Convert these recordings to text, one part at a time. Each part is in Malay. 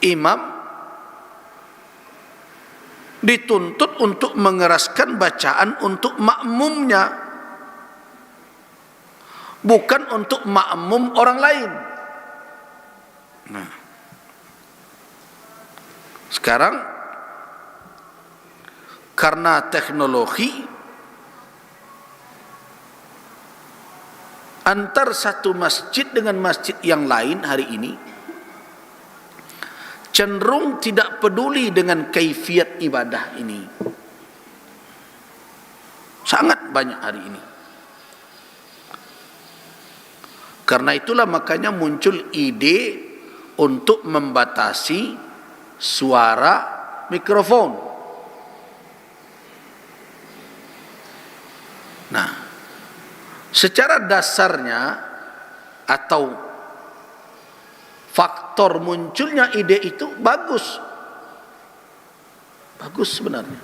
imam dituntut untuk mengeraskan bacaan untuk makmumnya, bukan untuk makmum orang lain. Nah, sekarang karena teknologi, antar satu masjid dengan masjid yang lain hari ini cenderung tidak peduli dengan kaifiat ibadah ini. Sangat banyak hari ini. Karena itulah makanya muncul ide untuk membatasi suara mikrofon. Nah, secara dasarnya atau faktor munculnya ide itu bagus. Bagus sebenarnya.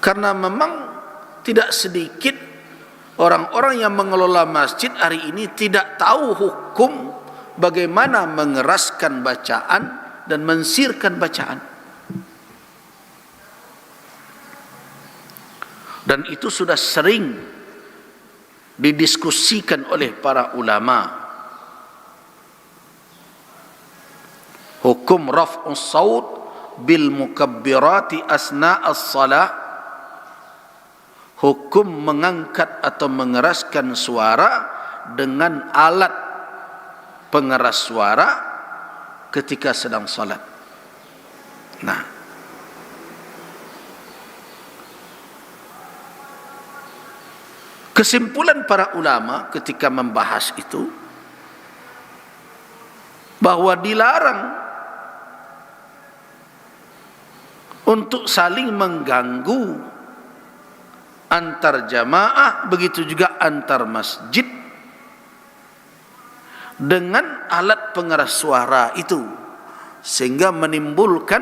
Karena memang tidak sedikit orang-orang yang mengelola masjid hari ini tidak tahu hukum bagaimana mengeraskan bacaan dan mensirkan bacaan. Dan itu sudah sering didiskusikan oleh para ulama. Hukum raf'us saut bil mukabbirati asna as-salah, hukum mengangkat atau mengeraskan suara dengan alat pengeras suara ketika sedang salat. Nah, kesimpulan para ulama ketika membahas itu bahwa dilarang untuk saling mengganggu antar jamaah, begitu juga antar masjid dengan alat pengeras suara itu, sehingga menimbulkan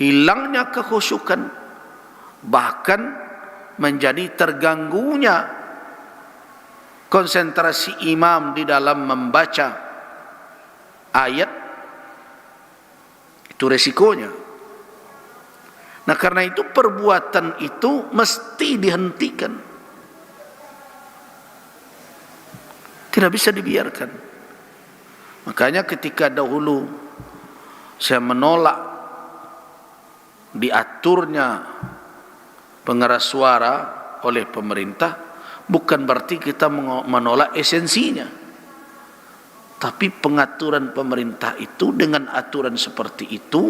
hilangnya kekhusyukan, bahkan menjadi terganggunya konsentrasi imam di dalam membaca ayat. Itu resikonya. Nah, karena itu perbuatan itu mesti dihentikan, tidak bisa dibiarkan. Makanya ketika dahulu saya menolak diaturnya pengeras suara oleh pemerintah, bukan berarti kita menolak esensinya, tapi pengaturan pemerintah itu dengan aturan seperti itu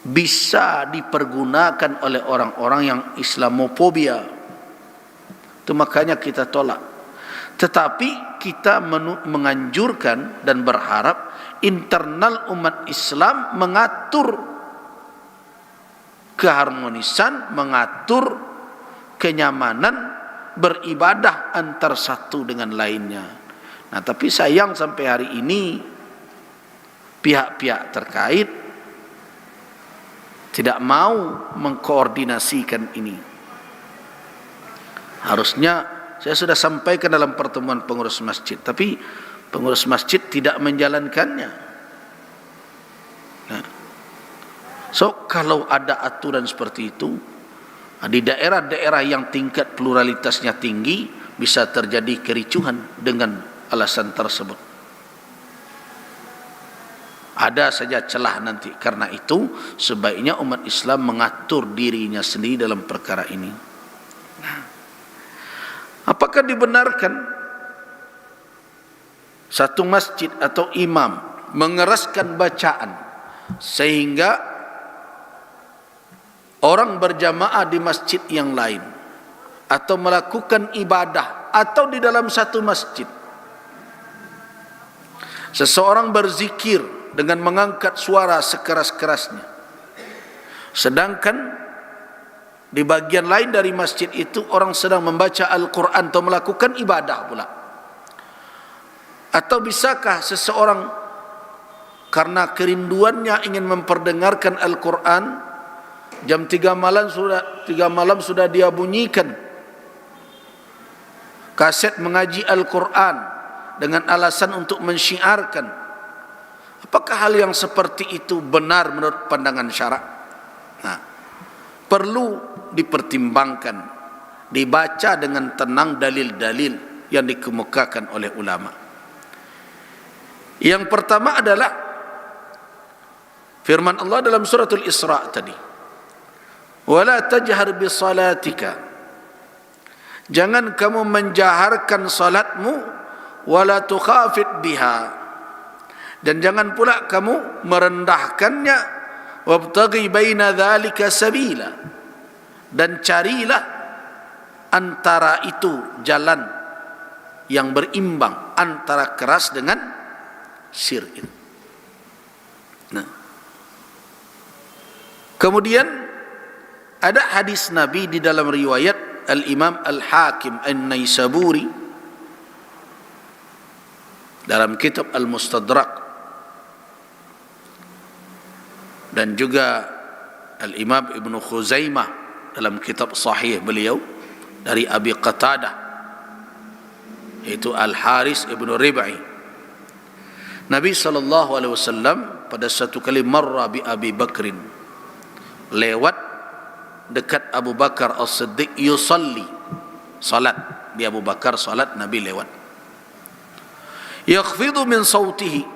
bisa dipergunakan oleh orang-orang yang Islamofobia. Itu makanya kita tolak. Tetapi kita menganjurkan dan berharap internal umat Islam mengatur keharmonisan, mengatur kenyamanan beribadah antar satu dengan lainnya. Nah, tapi sayang sampai hari ini pihak-pihak terkait tidak mau mengkoordinasikan ini. Harusnya saya sudah sampaikan dalam pertemuan pengurus masjid, tapi pengurus masjid tidak menjalankannya. Nah, so kalau ada aturan seperti itu di daerah-daerah yang tingkat pluralitasnya tinggi, bisa terjadi kericuhan dengan alasan tersebut. Ada saja celah nanti. Karena itu sebaiknya umat Islam mengatur dirinya sendiri dalam perkara ini. Nah, apakah dibenarkan satu masjid atau imam mengeraskan bacaan sehingga orang berjamaah di masjid yang lain atau melakukan ibadah atau di dalam satu masjid, seseorang berzikir dengan mengangkat suara sekeras-kerasnya, sedangkan di bagian lain dari masjid itu orang sedang membaca Al-Quran atau melakukan ibadah pula? Atau bisakah seseorang karena kerinduannya ingin memperdengarkan Al-Quran, jam 3 malam sudah dia bunyikan kaset mengaji Al-Quran dengan alasan untuk mensyiarkan. Apakah hal yang seperti itu benar menurut pandangan syarak? Nah, perlu dipertimbangkan, dibaca dengan tenang dalil-dalil yang dikemukakan oleh ulama. Yang pertama adalah firman Allah dalam suratul Isra tadi, wala tajhar bi salatika, jangan kamu menjaharkan salatmu, wala tukhafit biha, dan jangan pula kamu merendahkannya, wabtaghi baina dzalika sabila, dan carilah antara itu jalan yang berimbang antara keras dengan syirik. Nah, kemudian ada hadis Nabi di dalam riwayat Al-Imam Al-Hakim An-Naisaburi dalam kitab Al-Mustadrak, dan juga Al-Imam Ibn Khuzaimah dalam kitab Sahih beliau dari Abi Qatadah, yaitu Al-Haris Ibn Rib'i. Nabi SAW pada satu kali marra bi Abi Bakrin, lewat dekat Abu Bakar As-Siddiq, yusalli, salat di Abu Bakar, salat Nabi lewat. Yakhfidu min sautihi,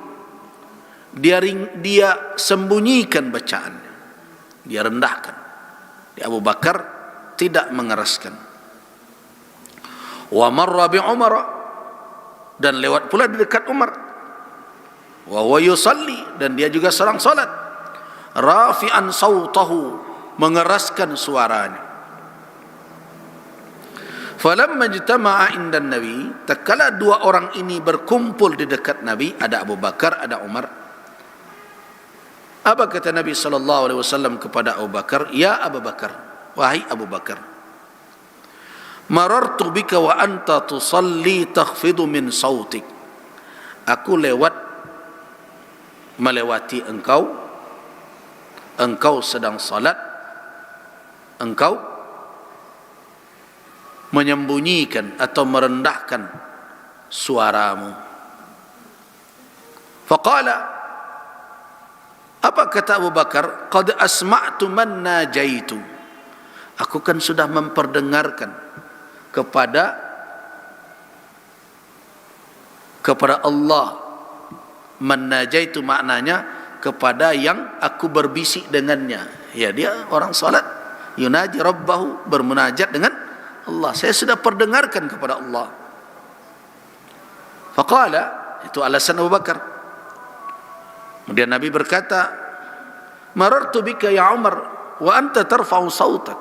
dia sembunyikan bacaannya, dia rendahkan. Di Abu Bakar tidak mengeraskan. Wa marra bi Umar, dan lewat pula di dekat Umar. Wa huwa yusalli, dan dia juga sedang salat. Rafi'an sautahu, mengeraskan suaranya. Falamma ijtama'a inda Nabi, tatkala dua orang ini berkumpul di dekat Nabi, ada Abu Bakar, ada Umar. Apa kata Nabi SAW kepada Abu Bakar? Ya Abu Bakar, wahai Abu Bakar, marartu bika wa anta tusalli takhfidu min sautik. Aku melewati engkau sedang salat, engkau menyembunyikan atau merendahkan suaramu. Faqala, apa kata Abu Bakar? Qad asma'tu man najaitu, aku kan sudah memperdengarkan kepada Allah. Man najaitu maknanya kepada yang aku berbisik dengannya. Ya, dia orang salat, yunaji rabbahu, bermunajat dengan Allah. Saya sudah perdengarkan kepada Allah. Faqala, itu alasan Abu Bakar. Kemudian Nabi berkata, marartu bika ya Umar wa anta tarfa'u sautak.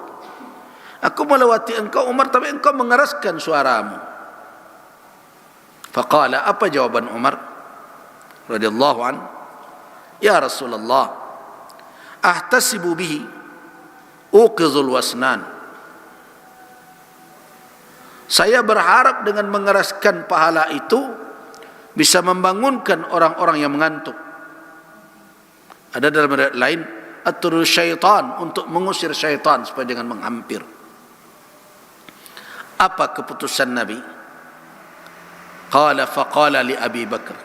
Aku melewati engkau Umar, tapi engkau mengeraskan suaramu. Faqala, apa jawaban Umar radhiyallahu an? Ya Rasulullah, ahtasibu bihi uqizul wasnan. Saya berharap dengan mengeraskan pahala itu bisa membangunkan orang-orang yang mengantuk. Ada dalam riwayat lain, atur syaitan, untuk mengusir syaitan supaya jangan menghampir. Apa keputusan Nabi? Faqala li Abi Bakar,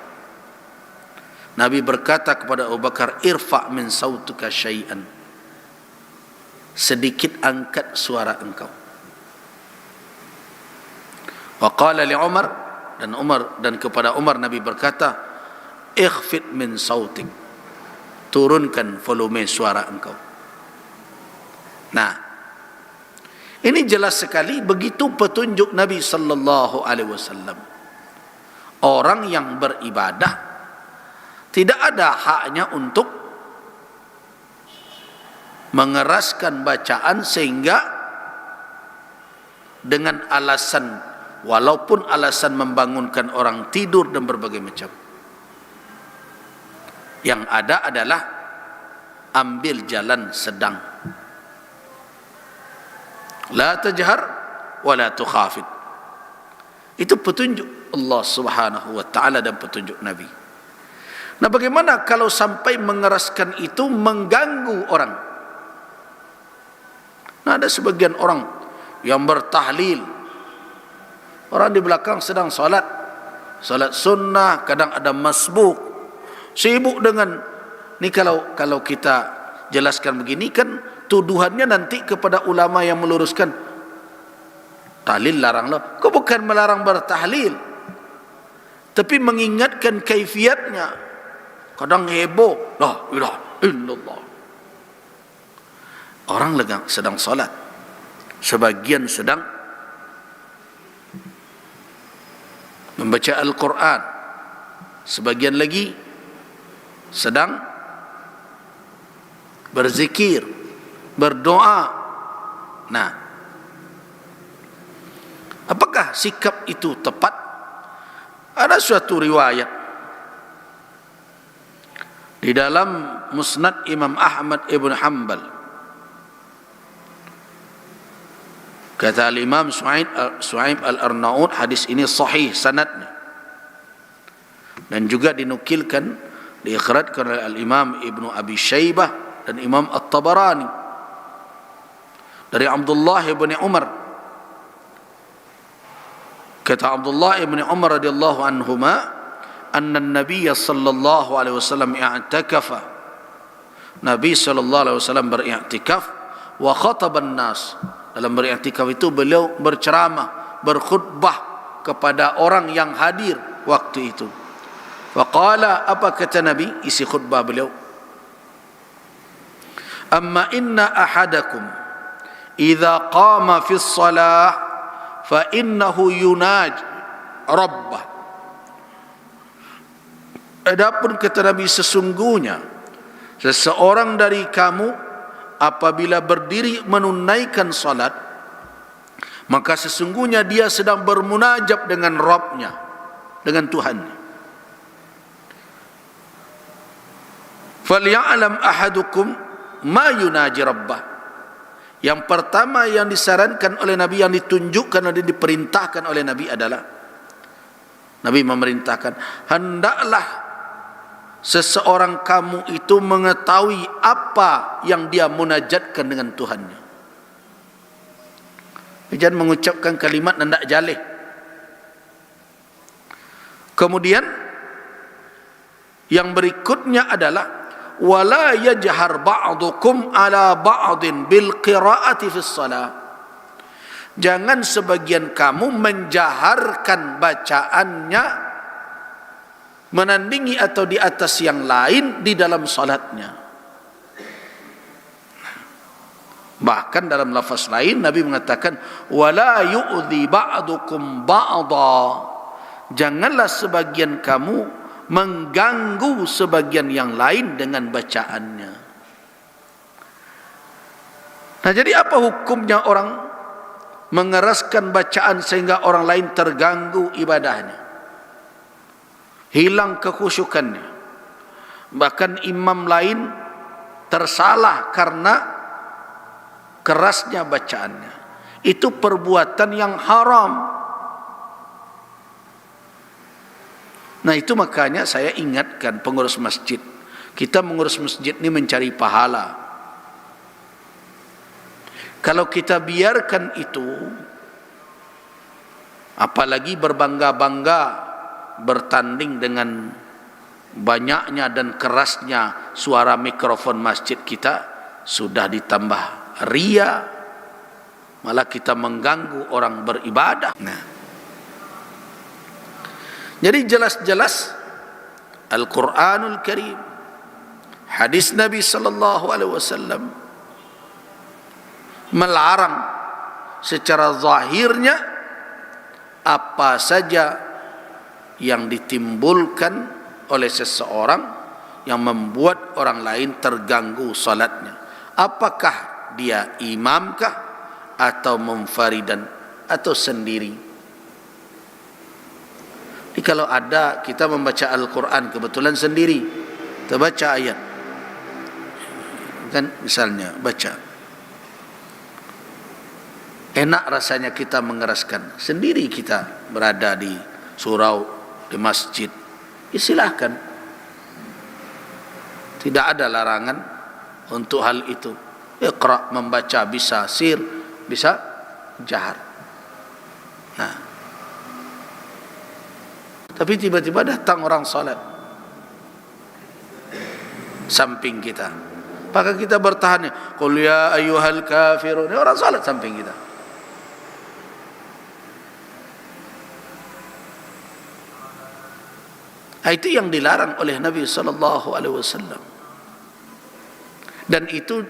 Nabi berkata kepada Abu Bakar, irfa' min sautuka syai'an, sedikit angkat suara engkau. Wa qala li Umar, dan kepada Umar Nabi berkata, ikhfid min sautik, turunkan volume suara engkau. Nah, ini jelas sekali begitu petunjuk Nabi sallallahu alaihi wasallam. Orang yang beribadah tidak ada haknya untuk mengeraskan bacaan sehingga dengan alasan, walaupun alasan membangunkan orang tidur dan berbagai macam. Yang ada adalah ambil jalan sedang. La tajhar wa la tukhafid. Itu petunjuk Allah Subhanahu wa taala dan petunjuk Nabi. Nah, bagaimana kalau sampai mengeraskan itu mengganggu orang? Nah, ada sebagian orang yang bertahlil, orang di belakang sedang salat, salat sunnah, kadang ada masbuk. Sibuk dengan ni. Kalau kita jelaskan begini kan tuduhannya nanti kepada ulama yang meluruskan tahlil laranglah. Kau bukan melarang bertahlil, tapi mengingatkan kaifiatnya. Kadang heboh, la ilaha illallah. Orang sedang salat, sebagian sedang membaca Al-Quran, sebagian lagi sedang berzikir, berdoa. Nah, apakah sikap itu tepat? Ada suatu riwayat di dalam Musnad Imam Ahmad ibn Hanbal, kata Imam Suhaib Al-Arnaud, hadis ini sahih sanadnya, dan juga dinukilkan, diikhratkan oleh Al-Imam Ibnu Abi Syaibah dan Imam At-Tabarani dari Abdullah ibn Umar. Kata Abdullah ibn Umar radhiyallahu anhuma, anna an-nabiy sallallahu alaihi wasallam i'takafa. Nabi sallallahu alaihi wasallam beriktikaf wa khataba an-nas. Dalam beriktikaf itu beliau berceramah, berkhutbah kepada orang yang hadir waktu itu. Faqala, apa kata Nabi isi khutbah beliau? Amma inna ahadakum idza qama fi shalah fa innahu yunaj rabbah. Adapun kata Nabi, sesungguhnya seseorang dari kamu apabila berdiri menunaikan salat, maka sesungguhnya dia sedang bermunajat dengan Rabbnya, dengan Tuhannya. Falya'lam ahadukum ma yunaji rabbah. Yang pertama yang disarankan oleh Nabi, yang ditunjukkan dan diperintahkan oleh Nabi adalah, Nabi memerintahkan, hendaklah seseorang kamu itu mengetahui apa yang dia munajatkan dengan Tuhannya. Jangan mengucapkan kalimat nandak jaleh. Kemudian yang berikutnya adalah wala yajhar ba'dukum ala ba'din bil qira'ati fis shalah. Jangan sebagian kamu menjaharkan bacaannya, menandingi atau di atas yang lain di dalam salatnya. Bahkan dalam lafaz lain Nabi mengatakan wala yu'dhi ba'dukum ba'da. Janganlah sebagian kamu mengganggu sebagian yang lain dengan bacaannya. Nah, jadi apa hukumnya orang mengeraskan bacaan sehingga orang lain terganggu ibadahnya, hilang kekhusyukannya, bahkan imam lain tersalah karena kerasnya bacaannya? Itu perbuatan yang haram. Nah, itu makanya saya ingatkan pengurus masjid, kita mengurus masjid ini mencari pahala. Kalau kita biarkan itu, apalagi berbangga-bangga bertanding dengan banyaknya dan kerasnya suara mikrofon masjid kita, sudah ditambah ria, malah kita mengganggu orang beribadah. Nah, jadi jelas-jelas Al-Quranul Karim, hadis Nabi sallallahu alaihi wasallam melarang secara zahirnya apa saja yang ditimbulkan oleh seseorang yang membuat orang lain terganggu salatnya. Apakah dia imamkah atau munfaridan atau sendiri? Jadi kalau ada kita membaca Al-Quran kebetulan sendiri, kita baca ayat, kan misalnya baca, enak rasanya kita mengeraskan sendiri, kita berada di surau, di masjid, ya silahkan, tidak ada larangan untuk hal itu. Iqra, membaca, bisa sir, bisa jahar. Nah, Tapi tiba-tiba datang orang salat samping kita, maka kita bertahan, qul ya ayyuhal kafirun, orang salat samping kita. Itu yang dilarang oleh Nabi sallallahu alaihi wasallam, dan itu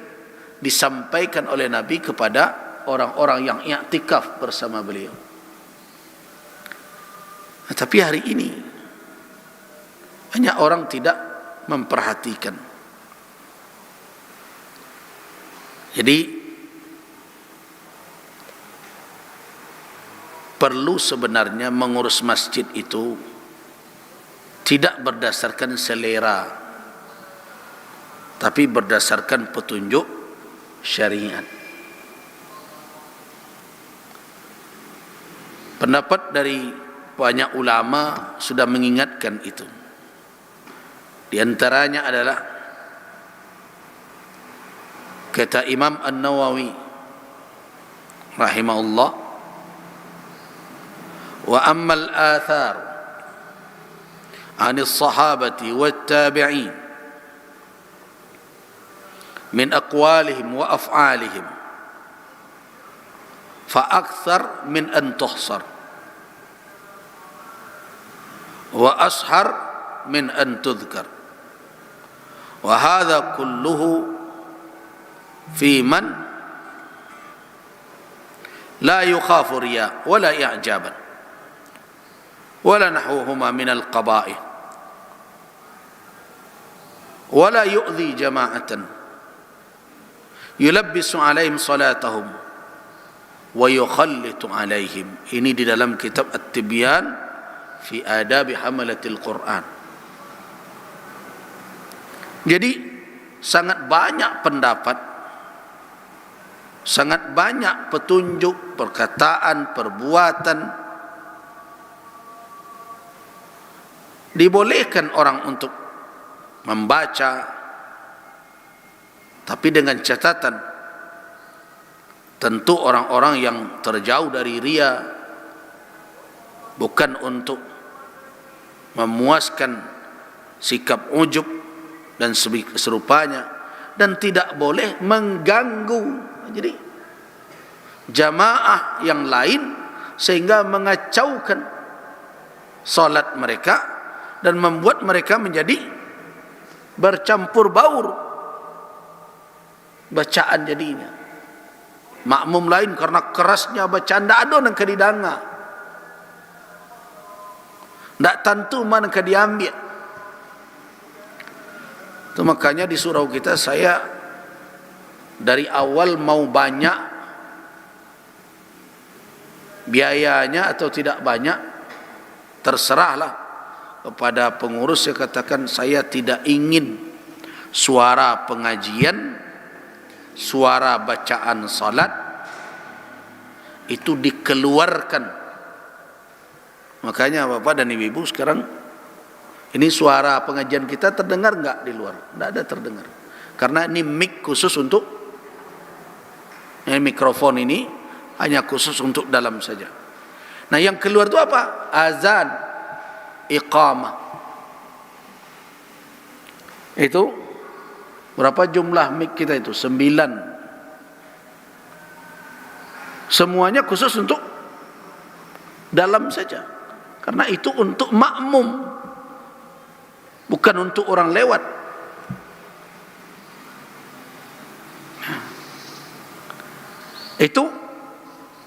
disampaikan oleh Nabi kepada orang-orang yang i'tikaf bersama beliau. Tapi hari ini banyak orang tidak memperhatikan. Jadi perlu sebenarnya mengurus masjid itu tidak berdasarkan selera, tapi berdasarkan petunjuk syariat. Pendapat dari banyak ulama sudah mengingatkan itu. Di antaranya adalah kata Imam An-Nawawi rahimahullah, wa ammal athar anis sahabati wat tabi'in min aqwalihim wa af'alihim fa akthar min an tuhsar wa ashar min an tudhkar, wa hadha kulluhu fi man la yukhafu riya wa la i'jaban wa la nahwuhuma min al-qaba'ih wa la yu'dhi jama'atan yulabbisu alaihim salatahum wa yukhallitu alaihim. Ini di dalam kitab At-Tibyan fi adabi hamalatil Quran. Jadi sangat banyak pendapat, sangat banyak petunjuk, perkataan, perbuatan dibolehkan orang untuk membaca, tapi dengan catatan tentu orang-orang yang terjauh dari riya, bukan untuk memuaskan sikap ujub dan serupanya, dan tidak boleh mengganggu jadi jamaah yang lain sehingga mengacaukan salat mereka dan membuat mereka menjadi bercampur baur bacaan jadinya. Makmum lain karena kerasnya bacaan tak ada nak didanga, tak tentu mana ke diambil. Itu makanya di surau kita saya dari awal mau banyak biayanya atau tidak banyak terserahlah kepada pengurus. Saya katakan saya tidak ingin suara pengajian, suara bacaan salat itu dikeluarkan. Makanya Bapak dan Ibu sekarang ini suara pengajian kita terdengar enggak di luar? Tidak ada terdengar. Karena ini mic khusus untuk mikrofon ini hanya khusus untuk dalam saja. Nah, yang keluar itu apa? Azan, iqamah. Itu berapa jumlah mic kita itu? 9. Semuanya khusus untuk dalam saja. Karena itu untuk makmum, bukan untuk orang lewat. Itu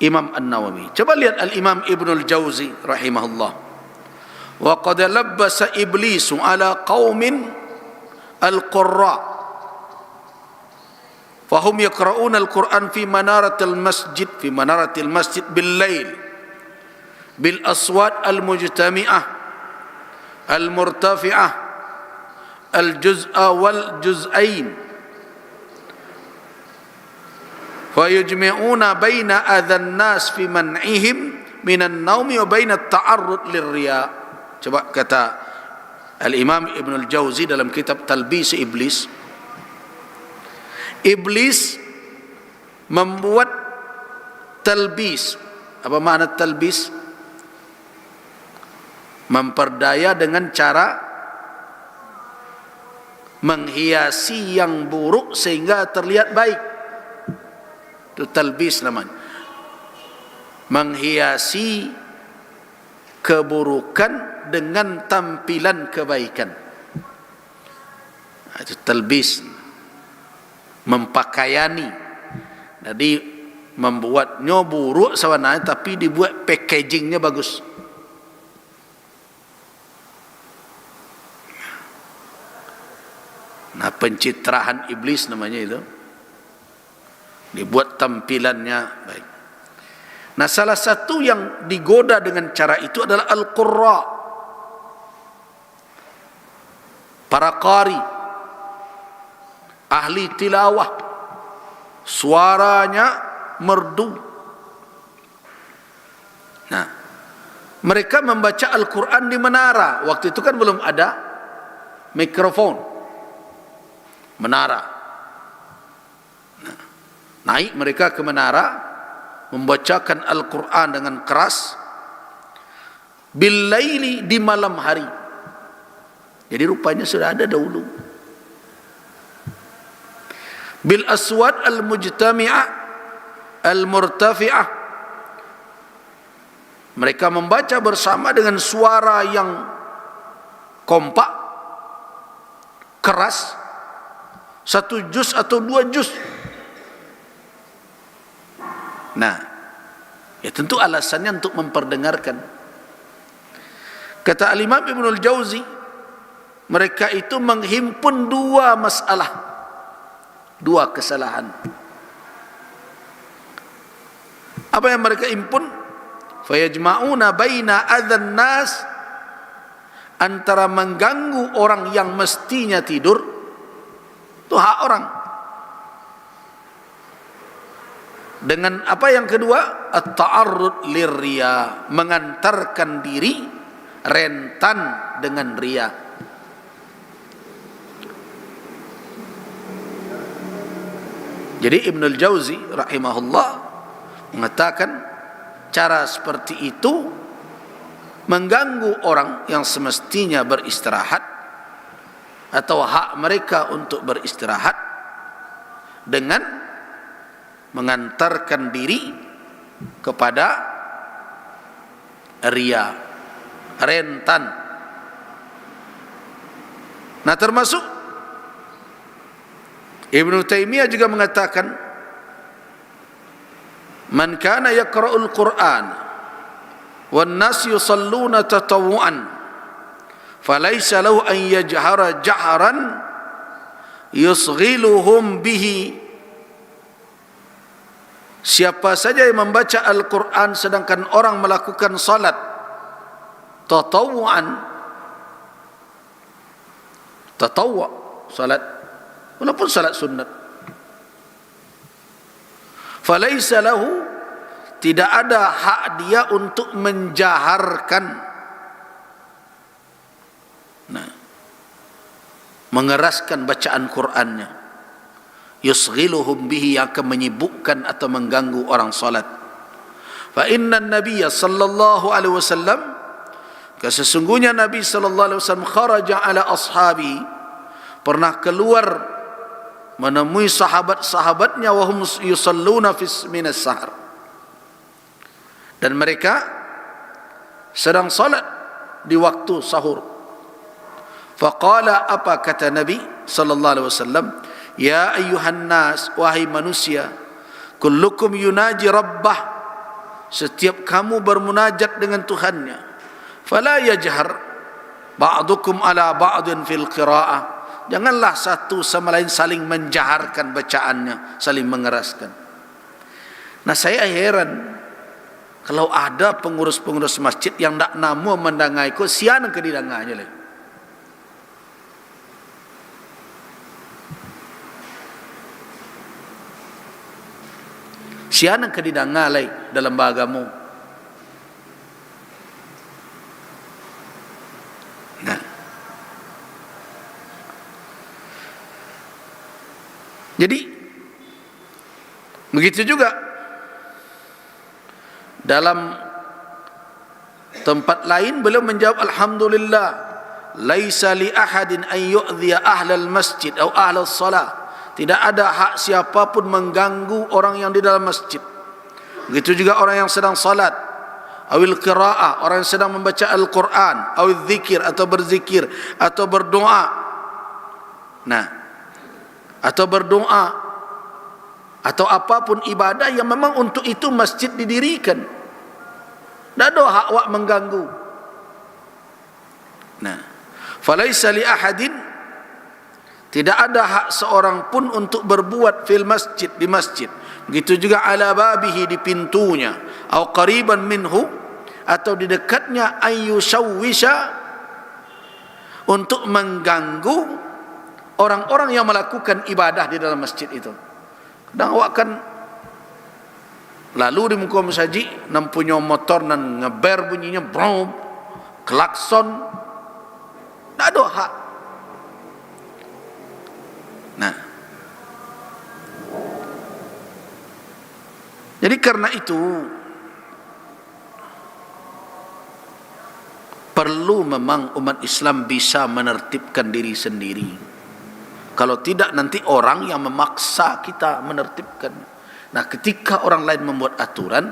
Imam An-Nawawi. Coba lihat Al-Imam Ibnul Jauzi rahimahullah. Wa qad labbasa iblisu ala qaumin al-qurra fahum yaqra'una al-Qur'an fi manaratil masjid bil-lail bil aswat al-mujtami'ah al-murtafi'ah al-juz'a wal juz'ain fa yujmi'una baina adhan nas fi man'ihim minan naumi wa baina at-ta'arrud lirriya. Coba kata Al-Imam Ibnul Jauzi dalam kitab Talbis Iblis, Iblis membuat talbis. Apa makna talbis? Memperdaya dengan cara menghiasi yang buruk sehingga terlihat baik. Itu talbis namanya. Menghiasi keburukan dengan tampilan kebaikan. Itu talbis, mempakaiani. Jadi membuatnya buruk sebenarnya, tapi dibuat packagingnya bagus. Nah, pencitraan iblis namanya itu. Dibuat tampilannya baik. Nah, salah satu yang digoda dengan cara itu adalah al-qurra, para qari, ahli tilawah, suaranya merdu. Nah, mereka membaca Al-Quran di menara. Waktu itu kan belum ada mikrofon, menara. Nah, naik mereka ke menara, membacakan Al-Quran dengan keras, bil-laili, di malam hari. Jadi rupanya sudah ada dahulu. Bil aswad al-mujtami'ah al-murtafi'ah, mereka membaca bersama dengan suara yang kompak, keras, 1 juz atau 2 juz. Nah, ya tentu alasannya untuk memperdengarkan. Kata Al-Imam Ibnul Jauzi, mereka itu menghimpun 2 masalah, 2 kesalahan. Apa yang mereka himpun? Fayajma'una baina adzan nas, antara mengganggu orang yang mestinya tidur, itu hak orang, dengan apa yang kedua, at-ta'arrud lirriya, mengantarkan diri rentan dengan riya. Jadi Ibnul Jauzi rahimahullah mengatakan cara seperti itu mengganggu orang yang semestinya beristirahat atau hak mereka untuk beristirahat dengan mengantarkan diri kepada riya, rentan. Nah, termasuk Ibnu Taimiyah juga mengatakan, man kana yaqra'ul Qur'an wan nas yusalluna tatawuan falaysa lahu an yajhara jahran yusghiluhum bihi. Siapa saja yang membaca Al-Quran sedangkan orang melakukan salat tatawuan, tatawwa, salat walaupun salat sunat, falaysa lahu, tidak ada hak dia untuk menjaharkan, nah, mengeraskan bacaan Qur'annya, yusghiluhum bihi, yang akan menyibukkan atau mengganggu orang salat. Fa inna an-nabiyya sallallahu alaihi wasallam, sesungguhnya Nabi sallallahu alaihi wasallam, kharaja ala ashabi, pernah keluar menemui sahabat-sahabatnya, wa hum yusalluna fi minas sahar, dan mereka sedang salat di waktu sahur. Faqala, apa kata Nabi sallallahu alaihi wasallam, ya ayyuhan nas, wahai manusia, kullukum yunaji rabbah, setiap kamu bermunajat dengan Tuhannya, fala yajhar ba'dukum ala ba'din fil qira'ah, janganlah satu sama lain saling menjaharkan bacaannya, saling mengeraskan. Nah, saya heran kalau ada pengurus-pengurus masjid yang tak namu mendangai ko sian ke didanganya lagi. Sian ke didangalai dalam bagamu. Nah, jadi begitu juga dalam Tempat lain beliau menjawab, alhamdulillah, laisa li ahadin an yu'dhiya ahlal masjid atau ahlal salah. Tidak ada hak siapapun mengganggu orang yang di dalam masjid. Begitu juga orang yang sedang salat, awil qiraah, orang yang sedang membaca Al-Quran, awil zikir, atau berzikir, atau berdoa. Nah, atau berdoa, atau apapun ibadah yang memang untuk itu masjid didirikan. Tak ada hak wak mengganggu. Nah, falaisa li ahadin, tidak ada hak seorang pun untuk berbuat fil masjid, di masjid. Begitu juga ala babihi, di pintunya, atau qariban minhu, atau di dekatnya, ayyusawwisha, untuk mengganggu orang-orang yang melakukan ibadah di dalam masjid itu. Kadang awak kan lalu di muka masjid, nam punya motor nan ngeber bunyinya, brom, klakson, tak ada hak. Nah, jadi karena itu perlu memang umat Islam bisa menertibkan diri sendiri. Kalau tidak nanti orang yang memaksa kita menertibkan. Nah, ketika orang lain membuat aturan,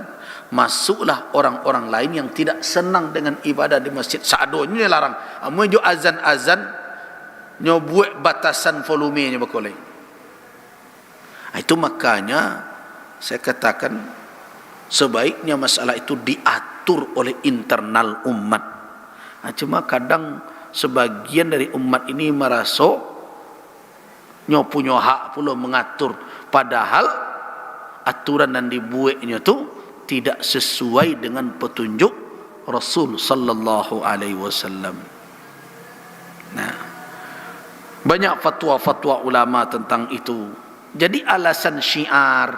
masuklah orang-orang lain yang tidak senang dengan ibadah di masjid. Seadonya larang. Amu jo azan-azan, nyo buat batasan volumenya bakoleh. Itu makanya saya katakan sebaiknya masalah itu diatur oleh internal umat. Nah, cuma kadang sebagian dari umat ini merasa nyo punya hak pula mengatur, padahal aturan yang dibuatnya tu tidak sesuai dengan petunjuk Rasul sallallahu alaihi wasallam. Nah, banyak fatwa-fatwa ulama tentang itu. Jadi alasan syiar,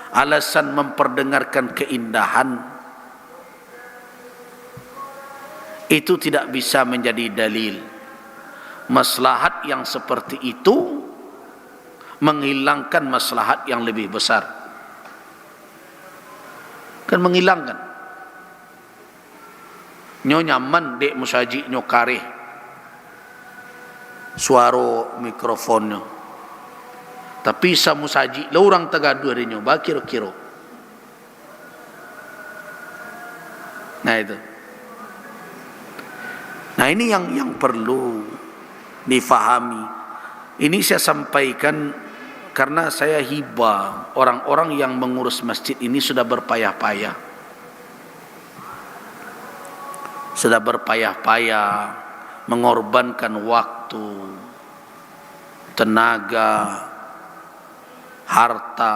alasan memperdengarkan keindahan, itu tidak bisa menjadi dalil. Maslahat yang seperti itu menghilangkan maslahat yang lebih besar. Kan menghilangkan. Nyo nyaman dek musajik nyo kareh suara mikrofonnya. Tapi sa musajik lah orang tagadu hari nyo ba kira-kira. Nah itu. Nah ini yang perlu difahami. Ini saya sampaikan karena saya hibah orang-orang yang mengurus masjid ini sudah berpayah-payah. Sudah berpayah-payah mengorbankan waktu, tenaga, harta.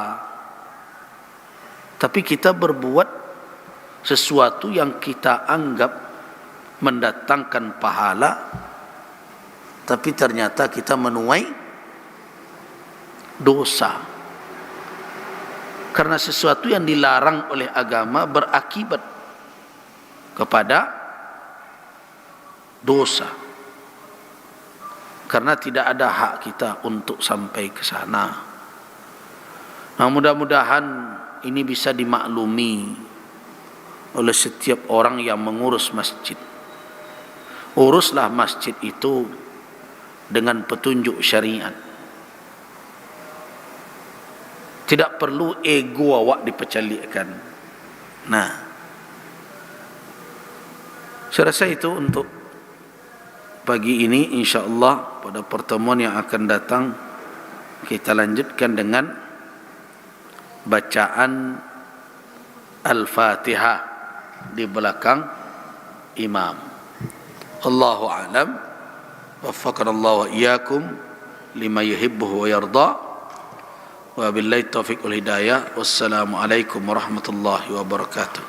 Tapi kita berbuat sesuatu yang kita anggap mendatangkan pahala, tapi ternyata kita menuai dosa. Karena sesuatu yang dilarang oleh agama berakibat kepada dosa. Karena tidak ada hak kita untuk sampai ke sana. Nah, mudah-mudahan ini bisa dimaklumi oleh setiap orang yang mengurus masjid. Uruslah masjid itu dengan petunjuk syariat. Tidak perlu ego awak dipecalikan. Nah, saya rasa itu untuk pagi ini. InsyaAllah pada pertemuan yang akan datang kita lanjutkan dengan bacaan Al-Fatihah di belakang imam. Allahu a'lam. Waffaqanallahu wa iyyakum lima yuhibbuhu wa yarda. Wa billahi taufiq wal hidayah. Wassalamu alaikum warahmatullahi wabarakatuh.